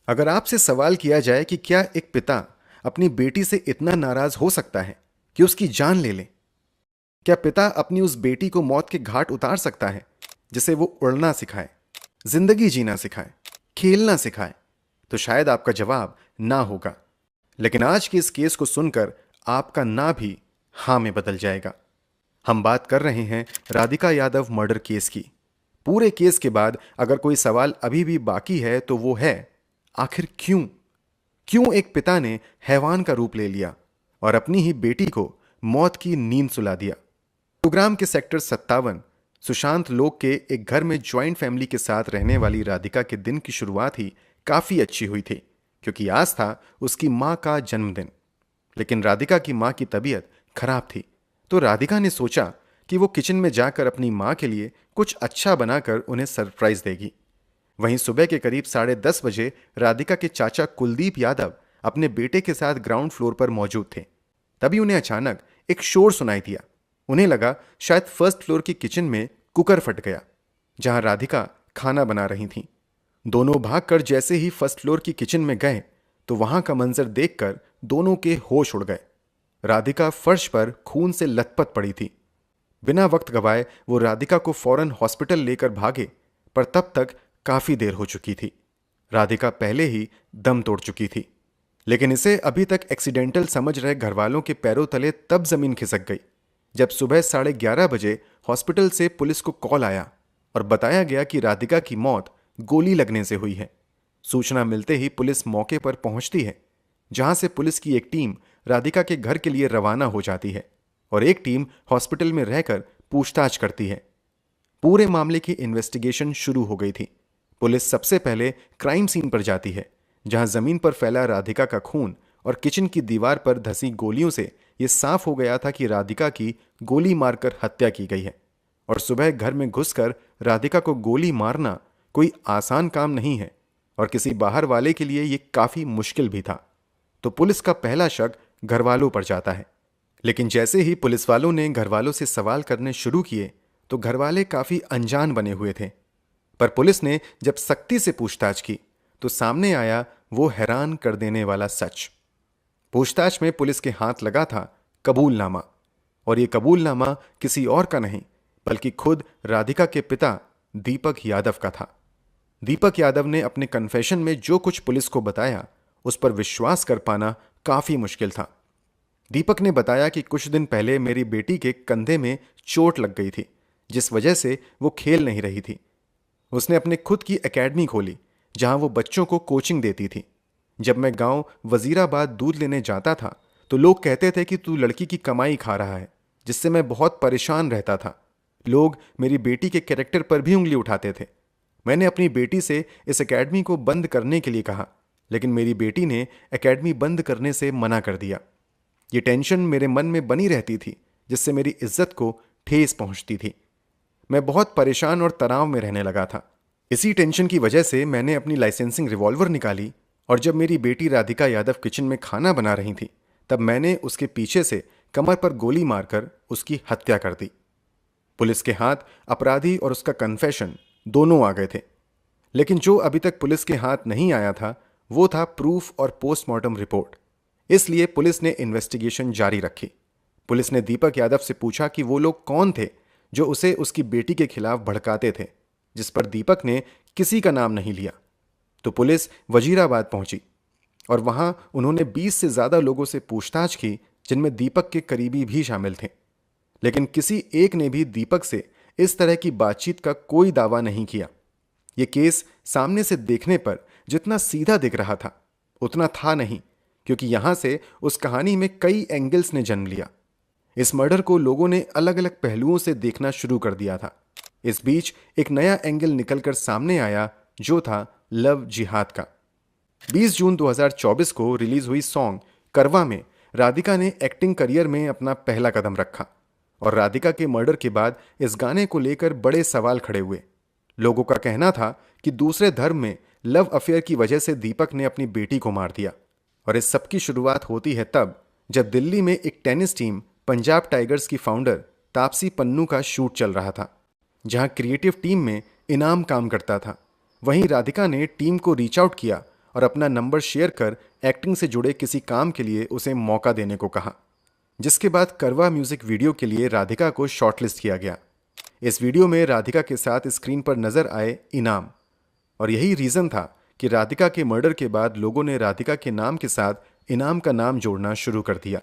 अगर आपसे सवाल किया जाए कि क्या एक पिता अपनी बेटी से इतना नाराज हो सकता है कि उसकी जान ले ले, क्या पिता अपनी उस बेटी को मौत के घाट उतार सकता है जिसे वो उड़ना सिखाए, जिंदगी जीना सिखाए, खेलना सिखाए, तो शायद आपका जवाब ना होगा। लेकिन आज के इस केस को सुनकर आपका ना भी हां में बदल जाएगा। हम बात कर रहे हैं राधिका यादव मर्डर केस की। पूरे केस के बाद अगर कोई सवाल अभी भी बाकी है तो वो है, आखिर क्यों क्यों एक पिता ने हैवान का रूप ले लिया और अपनी ही बेटी को मौत की नींद सुला दिया। गुरुग्राम के सेक्टर 57 सुशांत लोक के एक घर में ज्वाइंट फैमिली के साथ रहने वाली राधिका के दिन की शुरुआत ही काफी अच्छी हुई थी, क्योंकि आज था उसकी मां का जन्मदिन। लेकिन राधिका की मां की तबीयत खराब थी, तो राधिका ने सोचा कि वो किचन में जाकर अपनी मां के लिए कुछ अच्छा बनाकर उन्हें सरप्राइज देगी। वहीं सुबह के करीब 10:30 बजे राधिका के चाचा कुलदीप यादव अपने बेटे के साथ ग्राउंड फ्लोर पर मौजूद थे। तभी उन्हें अचानक एक शोर सुनाई दिया। उन्हें लगा शायद फर्स्ट फ्लोर की किचन में कुकर फट गया, जहां राधिका खाना बना रही थीं। दोनों भागकर जैसे ही फर्स्ट फ्लोर की किचन में गए तो वहां का मंजर देखकर दोनों के होश उड़ गए। राधिका फर्श पर खून से लथपथ पड़ी थी। बिना वक्त गवाए वो राधिका को फौरन हॉस्पिटल लेकर भागे, पर तब तक काफी देर हो चुकी थी। राधिका पहले ही दम तोड़ चुकी थी। लेकिन इसे अभी तक एक्सीडेंटल समझ रहे घरवालों के पैरों तले तब जमीन खिसक गई जब सुबह 11:30 बजे हॉस्पिटल से पुलिस को कॉल आया और बताया गया कि राधिका की मौत गोली लगने से हुई है। सूचना मिलते ही पुलिस मौके पर पहुंचती है, जहां से पुलिस की एक टीम राधिका के घर के लिए रवाना हो जाती है और एक टीम हॉस्पिटल में रहकर पूछताछ करती है। पूरे मामले की इन्वेस्टिगेशन शुरू हो गई थी। पुलिस सबसे पहले क्राइम सीन पर जाती है, जहां जमीन पर फैला राधिका का खून और किचन की दीवार पर धंसी गोलियों से यह साफ हो गया था कि राधिका की गोली मारकर हत्या की गई है। और सुबह घर में घुसकर राधिका को गोली मारना कोई आसान काम नहीं है और किसी बाहर वाले के लिए यह काफी मुश्किल भी था। तो पुलिस का पहला शक घरवालों पर जाता है। लेकिन जैसे ही पुलिस वालों ने घरवालों से सवाल करने शुरू किए तो घरवाले काफी अनजान बने हुए थे। पर पुलिस ने जब सख्ती से पूछताछ की तो सामने आया वो हैरान कर देने वाला सच। पूछताछ में पुलिस के हाथ लगा था कबूलनामा, और यह कबूलनामा किसी और का नहीं बल्कि खुद राधिका के पिता दीपक यादव का था। दीपक यादव ने अपने कन्फेशन में जो कुछ पुलिस को बताया उस पर विश्वास कर पाना काफी मुश्किल था। दीपक ने बताया कि कुछ दिन पहले मेरी बेटी के कंधे में चोट लग गई थी, जिस वजह से वो खेल नहीं रही थी। उसने अपने खुद की एकेडमी खोली जहां वो बच्चों को कोचिंग देती थी। जब मैं गांव वजीराबाद दूध लेने जाता था तो लोग कहते थे कि तू लड़की की कमाई खा रहा है, जिससे मैं बहुत परेशान रहता था। लोग मेरी बेटी के कैरेक्टर पर भी उंगली उठाते थे। मैंने अपनी बेटी से इस एकेडमी को बंद करने के लिए कहा, लेकिन मेरी बेटी ने एकेडमी बंद करने से मना कर दिया। ये टेंशन मेरे मन में बनी रहती थी, जिससे मेरी इज्जत को ठेस पहुंचती थी। मैं बहुत परेशान और तनाव में रहने लगा था। इसी टेंशन की वजह से मैंने अपनी लाइसेंसिंग रिवॉल्वर निकाली और जब मेरी बेटी राधिका यादव किचन में खाना बना रही थी तब मैंने उसके पीछे से कमर पर गोली मारकर उसकी हत्या कर दी। पुलिस के हाथ अपराधी और उसका कन्फेशन दोनों आ गए थे, लेकिन जो अभी तक पुलिस के हाथ नहीं आया था वो था प्रूफ और पोस्टमार्टम रिपोर्ट। इसलिए पुलिस ने इन्वेस्टिगेशन जारी रखी। पुलिस ने दीपक यादव से पूछा कि वो लोग कौन थे जो उसे उसकी बेटी के खिलाफ भड़काते थे, जिस पर दीपक ने किसी का नाम नहीं लिया। तो पुलिस वजीराबाद पहुंची और वहां उन्होंने 20 से ज्यादा लोगों से पूछताछ की, जिनमें दीपक के करीबी भी शामिल थे। लेकिन किसी एक ने भी दीपक से इस तरह की बातचीत का कोई दावा नहीं किया। यह केस सामने से देखने पर जितना सीधा दिख रहा था उतना था नहीं, क्योंकि यहां से उस कहानी में कई एंगल्स ने जन्म लिया। इस मर्डर को लोगों ने अलग अलग पहलुओं से देखना शुरू कर दिया था। इस बीच एक नया एंगल निकलकर सामने आया, जो था लव जिहाद का। 20 जून 2024 को रिलीज हुई सॉन्ग करवा में राधिका ने एक्टिंग करियर में अपना पहला कदम रखा और राधिका के मर्डर के बाद इस गाने को लेकर बड़े सवाल खड़े हुए। लोगों का कहना था कि दूसरे धर्म में लव अफेयर की वजह से दीपक ने अपनी बेटी को मार दिया। और इस सब की शुरुआत होती है तब जब दिल्ली में एक टेनिस टीम पंजाब टाइगर्स की फाउंडर तापसी पन्नू का शूट चल रहा था, जहां क्रिएटिव टीम में इनाम काम करता था। वहीं राधिका ने टीम को रीच आउट किया और अपना नंबर शेयर कर एक्टिंग से जुड़े किसी काम के लिए उसे मौका देने को कहा, जिसके बाद करवा म्यूजिक वीडियो के लिए राधिका को शॉर्टलिस्ट किया गया। इस वीडियो में राधिका के साथ स्क्रीन पर नजर आए इनाम, और यही रीजन था कि राधिका के मर्डर के बाद लोगों ने राधिका के नाम के साथ इनाम का नाम जोड़ना शुरू कर दिया।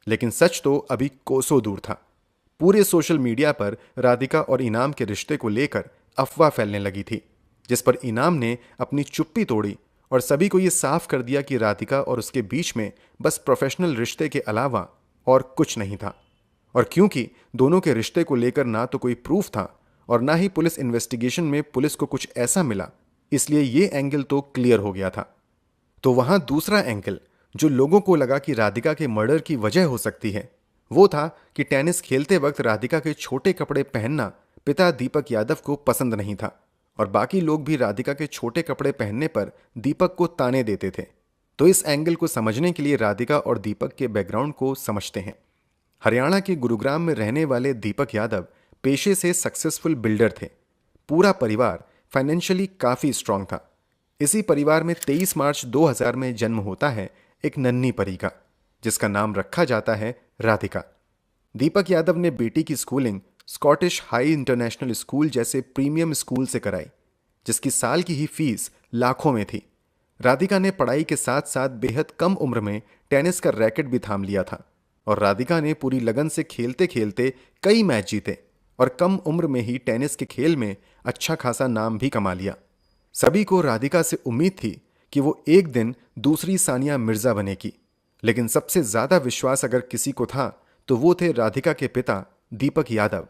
लेकिन सच तो अभी कोसों दूर था। पूरे सोशल मीडिया पर राधिका और इनाम के रिश्ते को लेकर अफवाह फैलने लगी थी, जिस पर इनाम ने अपनी चुप्पी तोड़ी और सभी को यह साफ कर दिया कि राधिका और उसके बीच में बस प्रोफेशनल रिश्ते के अलावा और कुछ नहीं था। और क्योंकि दोनों के रिश्ते को लेकर ना तो कोई प्रूफ था और ना ही पुलिस इन्वेस्टिगेशन में पुलिस को कुछ ऐसा मिला, इसलिए ये एंगल तो क्लियर हो गया था। तो वहां दूसरा एंगल जो लोगों को लगा कि राधिका के मर्डर की वजह हो सकती है, वो था कि टेनिस खेलते वक्त राधिका के छोटे कपड़े पहनना पिता दीपक यादव को पसंद नहीं था और बाकी लोग भी राधिका के छोटे कपड़े पहनने पर दीपक को ताने देते थे। तो इस एंगल को समझने के लिए राधिका और दीपक के बैकग्राउंड को समझते हैं। हरियाणा के गुरुग्राम में रहने वाले दीपक यादव पेशे से सक्सेसफुल बिल्डर थे। पूरा परिवार फाइनेंशियली काफी स्ट्रांग था। इसी परिवार में 23 मार्च 2000 में जन्म होता है एक नन्ही परी का, जिसका नाम रखा जाता है राधिका। दीपक यादव ने बेटी की schooling Scottish high international school जैसे प्रीमियम स्कूल से कराई, जिसकी साल की ही फीस लाखों में थी। राधिका ने पढ़ाई के साथ साथ बेहद कम उम्र में टेनिस का रैकेट भी थाम लिया था और राधिका ने पूरी लगन से खेलते खेलते कई मैच जीते और कम उम्र में ही टेनिस के खेल में अच्छा खासा नाम भी कमा लिया। सभी को राधिका से उम्मीद थी कि वो एक दिन दूसरी सानिया मिर्जा बनेगी, लेकिन सबसे ज्यादा विश्वास अगर किसी को था तो वो थे राधिका के पिता दीपक यादव।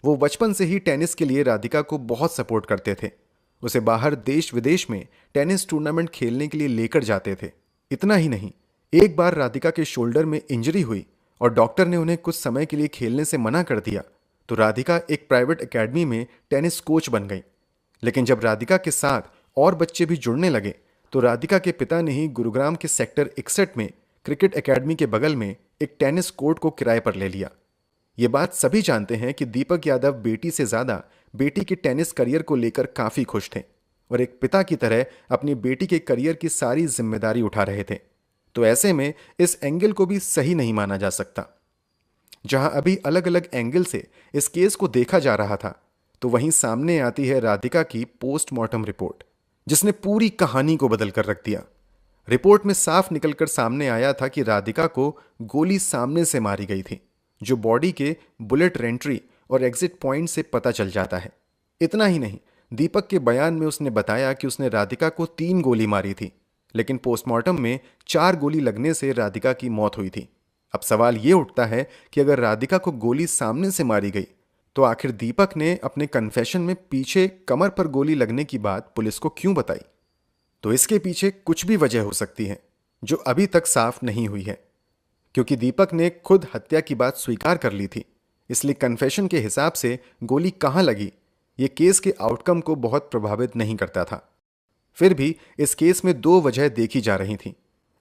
वो बचपन से ही टेनिस के लिए राधिका को बहुत सपोर्ट करते थे। उसे बाहर देश विदेश में टेनिस टूर्नामेंट खेलने के लिए लेकर जाते थे। इतना ही नहीं, एक बार राधिका के शोल्डर में इंजरी हुई और डॉक्टर ने उन्हें कुछ समय के लिए खेलने से मना कर दिया, तो राधिका एक प्राइवेट एकेडमी में टेनिस कोच बन गई। लेकिन जब राधिका के साथ और बच्चे भी जुड़ने लगे तो राधिका के पिता ने ही गुरुग्राम के सेक्टर 61 में क्रिकेट एकेडमी के बगल में एक टेनिस कोर्ट को किराए पर ले लिया। ये बात सभी जानते हैं कि दीपक यादव बेटी से ज्यादा बेटी के टेनिस करियर को लेकर काफी खुश थे और एक पिता की तरह अपनी बेटी के करियर की सारी जिम्मेदारी उठा रहे थे। तो ऐसे में इस एंगल को भी सही नहीं माना जा सकता। जहां अभी अलग अलग एंगल से इस केस को देखा जा रहा था, तो वहीं सामने आती है राधिका की पोस्टमार्टम रिपोर्ट, जिसने पूरी कहानी को बदल कर रख दिया। रिपोर्ट में साफ निकलकर सामने आया था कि राधिका को गोली सामने से मारी गई थी, जो बॉडी के बुलेट रेंट्री और एग्जिट पॉइंट से पता चल जाता है। इतना ही नहीं, दीपक के बयान में उसने बताया कि उसने राधिका को 3 गोली मारी थी, लेकिन पोस्टमार्टम में 4 गोली लगने से राधिका की मौत हुई थी। अब सवाल यह उठता है कि अगर राधिका को गोली सामने से मारी गई तो आखिर दीपक ने अपने कन्फेशन में पीछे कमर पर गोली लगने की बात पुलिस को क्यों बताई? तो इसके पीछे कुछ भी वजह हो सकती है जो अभी तक साफ नहीं हुई है, क्योंकि दीपक ने खुद हत्या की बात स्वीकार कर ली थी। इसलिए कन्फेशन के हिसाब से गोली कहां लगी यह केस के आउटकम को बहुत प्रभावित नहीं करता था। फिर भी इस केस में 2 वजह देखी जा रही थी।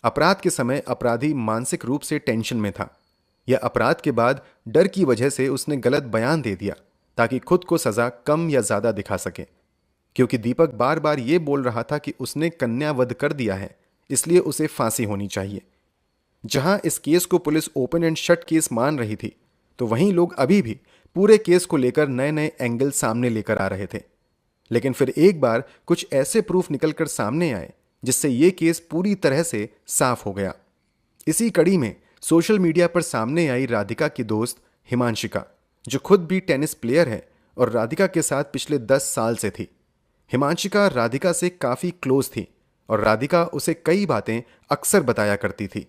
अपराध के समय अपराधी मानसिक रूप से टेंशन में था, या अपराध के बाद डर की वजह से उसने गलत बयान दे दिया ताकि खुद को सजा कम या ज्यादा दिखा सके। क्योंकि दीपक बार बार यह बोल रहा था कि उसने कन्या वध कर दिया है, इसलिए उसे फांसी होनी चाहिए। जहां इस केस को police open and shut case मान रही थी, तो वहीं लोग अभी भी पूरे केस को लेकर नए नए एंगल सामने लेकर आ रहे थे। लेकिन फिर एक बार कुछ ऐसे प्रूफ निकलकर सामने आए जिससे यह केस पूरी तरह से साफ हो गया। इसी कड़ी में सोशल मीडिया पर सामने आई राधिका की दोस्त हिमांशिका, जो खुद भी टेनिस प्लेयर है और राधिका के साथ पिछले 10 साल से थी। हिमांशिका राधिका से काफी क्लोज थी और राधिका उसे कई बातें अक्सर बताया करती थी।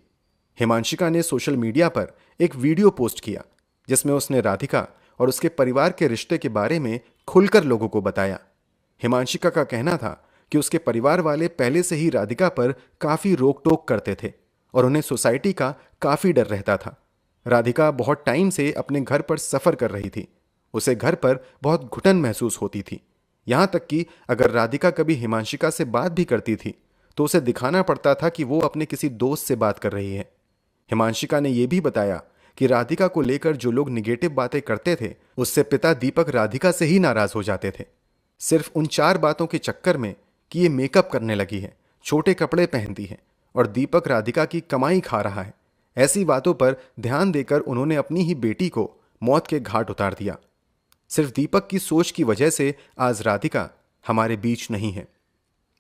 हिमांशिका ने सोशल मीडिया पर एक वीडियो पोस्ट किया जिसमें उसने राधिका और उसके परिवार के रिश्ते के बारे में खुलकर लोगों को बताया। हिमांशिका का कहना था कि उसके परिवार वाले पहले से ही राधिका पर काफी रोक टोक करते थे और उन्हें सोसाइटी का काफी डर रहता था। राधिका बहुत टाइम से अपने घर पर सफर कर रही थी। उसे घर पर बहुत घुटन महसूस होती थी। यहां तक कि अगर राधिका कभी हिमांशिका से बात भी करती थी तो उसे दिखाना पड़ता था कि वो अपने किसी दोस्त से बात कर रही है। हिमांशिका ने यह भी बताया कि राधिका को लेकर जो लोग निगेटिव बातें करते थे, उससे पिता दीपक राधिका से ही नाराज हो जाते थे, सिर्फ उन 4 बातों के चक्कर में कि ये मेकअप करने लगी है, छोटे कपड़े पहनती है और दीपक राधिका की कमाई खा रहा है। ऐसी बातों पर ध्यान देकर उन्होंने अपनी ही बेटी को मौत के घाट उतार दिया। सिर्फ दीपक की सोच की वजह से आज राधिका हमारे बीच नहीं है।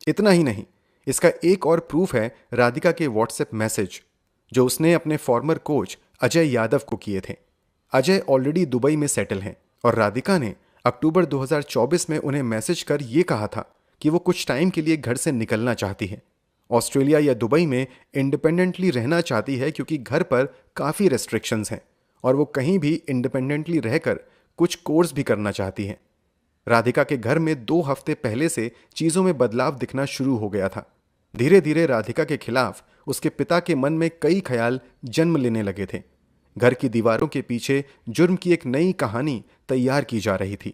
इतना ही नहीं, इसका एक और प्रूफ है राधिका के व्हाट्सएप मैसेज जो उसने अपने फॉर्मर कोच अजय यादव को किए थे। अजय ऑलरेडी दुबई में सेटल हैं और राधिका ने अक्टूबर 2024 में उन्हें मैसेज कर यह कहा था कि वो कुछ टाइम के लिए घर से निकलना चाहती है, ऑस्ट्रेलिया या दुबई में इंडिपेंडेंटली रहना चाहती है क्योंकि घर पर काफ़ी रेस्ट्रिक्शंस हैं और वो कहीं भी इंडिपेंडेंटली रहकर कुछ कोर्स भी करना चाहती है। राधिका के घर में 2 हफ्ते पहले से चीज़ों में बदलाव दिखना शुरू हो गया था। धीरे धीरे राधिका के खिलाफ उसके पिता के मन में कई ख्याल जन्म लेने लगे थे। घर की दीवारों के पीछे जुर्म की एक नई कहानी तैयार की जा रही थी।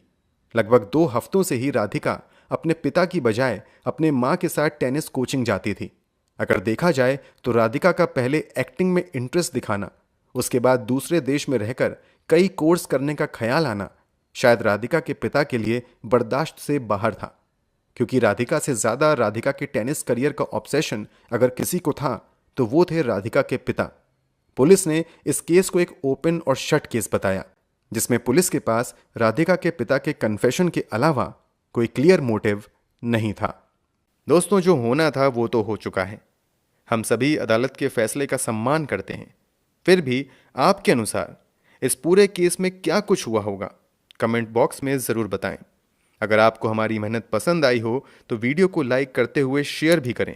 लगभग 2 हफ्तों से ही राधिका अपने पिता की बजाय अपने माँ के साथ टेनिस कोचिंग जाती थी। अगर देखा जाए तो राधिका का पहले एक्टिंग में इंटरेस्ट दिखाना, उसके बाद दूसरे देश में रहकर कई कोर्स करने का ख्याल आना शायद राधिका के पिता के लिए बर्दाश्त से बाहर था, क्योंकि राधिका से ज्यादा राधिका के टेनिस करियर का ऑब्सेशन अगर किसी को था तो वो थे राधिका के पिता। पुलिस ने इस केस को एक ओपन और शट केस बताया, जिसमें पुलिस के पास राधिका के पिता के कन्फेशन के अलावा कोई क्लियर मोटिव नहीं था। दोस्तों, जो होना था वो तो हो चुका है। हम सभी अदालत के फैसले का सम्मान करते हैं। फिर भी आपके अनुसार इस पूरे केस में क्या कुछ हुआ होगा, कमेंट बॉक्स में ज़रूर बताएं। अगर आपको हमारी मेहनत पसंद आई हो तो वीडियो को लाइक करते हुए शेयर भी करें